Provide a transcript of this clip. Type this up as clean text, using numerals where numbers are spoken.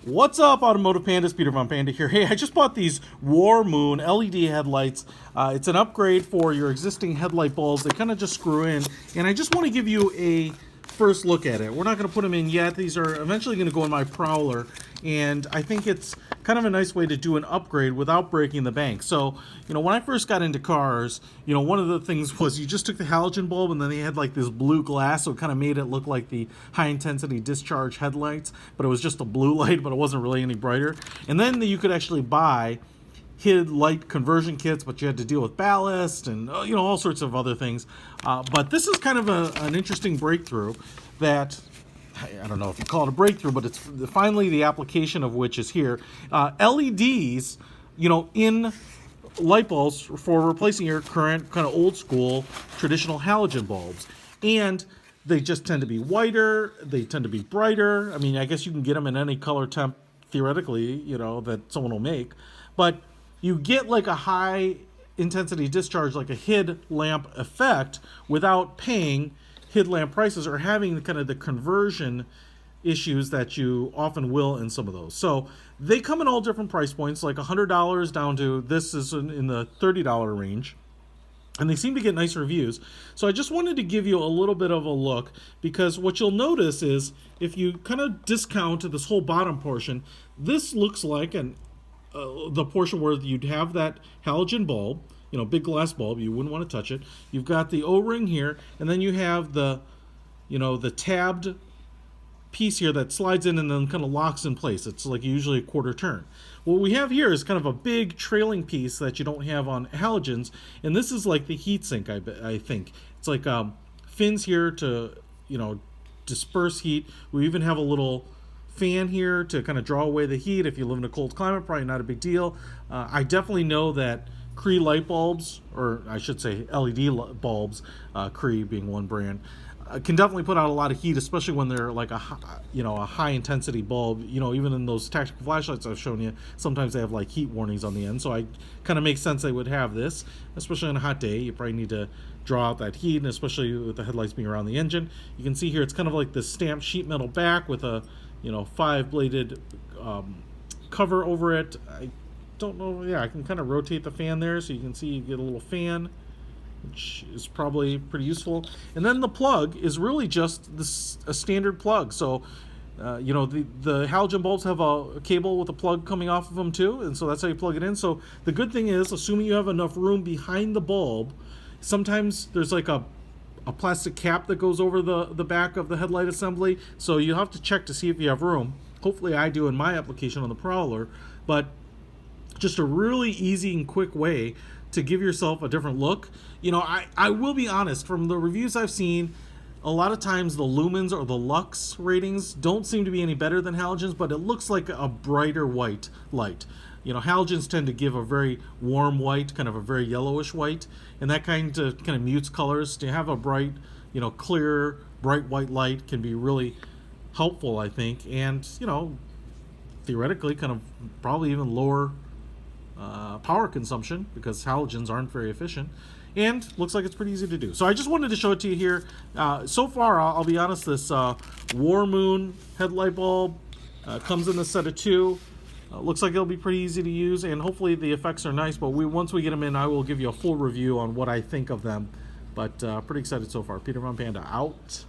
What's up, Automotive Pandas? Peter Von Panda here. Hey, I just bought these Warmoon LED headlights. It's an upgrade for your existing headlight bulbs. They kind of just screw in, and I just want to give you a first look at it. We're not going to put them in yet. These are eventually going to go in my Prowler, and I think it's kind of a nice way to do an upgrade without breaking the bank. So, when I first got into cars, one of the things was you just took the halogen bulb and then they had like this blue glass, so it kind of made it look like the high intensity discharge headlights, but it was just a blue light, but it wasn't really any brighter. And then you could actually buy light conversion kits, but you had to deal with ballast and all sorts of other things. But this is kind of an interesting breakthrough that I don't know if you call it a breakthrough, but it's finally the application of which is here. LEDs, in light bulbs for replacing your current kind of old school traditional halogen bulbs. And they just tend to be whiter, they tend to be brighter. I mean, I guess you can get them in any color temp theoretically, that someone will make. But you get like a high intensity discharge, like a HID lamp effect, without paying HID lamp prices or having kind of the conversion issues that you often will in some of those. So they come in all different price points, like $100 down to this is in the $30 range. And they seem to get nice reviews. So I just wanted to give you a little bit of a look, because what you'll notice is if you kind of discount this whole bottom portion, this looks like the portion where you'd have that halogen bulb, big glass bulb, you wouldn't want to touch it. You've got the O-ring here, and then you have the tabbed piece here that slides in and then kind of locks in place. It's like usually a quarter turn. What we have here is kind of a big trailing piece that you don't have on halogens, and this is like the heat sink, I think. It's like fins here to, disperse heat. We even have a little fan here to kind of draw away the heat. If you live in a cold climate, probably not a big deal. I definitely know that Cree light bulbs, or I should say LED bulbs, Cree being one brand, can definitely put out a lot of heat, especially when they're like a high intensity bulb. Even in those tactical flashlights I've shown you, sometimes they have like heat warnings on the end. So I kind of makes sense they would have this, especially on a hot day. You probably need to draw out that heat, and especially with the headlights being around the engine. You can see here it's kind of like this stamped sheet metal back with a 5-bladed cover over it. I don't know. Yeah, I can kind of rotate the fan there, so you can see you get a little fan, which is probably pretty useful. And then the plug is really just a standard plug. So, the halogen bulbs have a cable with a plug coming off of them too, and so that's how you plug it in. So the good thing is, assuming you have enough room behind the bulb, sometimes there's like a plastic cap that goes over the back of the headlight assembly, so you have to check to see if you have room. Hopefully I do in my application on the Prowler, but just a really easy and quick way to give yourself a different look. I will be honest, from the reviews I've seen, a lot of times the lumens or the lux ratings don't seem to be any better than halogens, but it looks like a brighter white light. Halogens tend to give a very warm white, kind of a very yellowish white, and that kind of mutes colors. To have a bright, clear, bright white light can be really helpful, I think, and theoretically kind of probably even lower power consumption, because halogens aren't very efficient, and looks like it's pretty easy to do. So I just wanted to show it to you here. So far, I'll be honest, this Warmoon headlight bulb comes in the set of 2. Looks like it'll be pretty easy to use, and hopefully the effects are nice, but once we get them in, I will give you a full review on what I think of them. But pretty excited so far. Peter Von Panda out.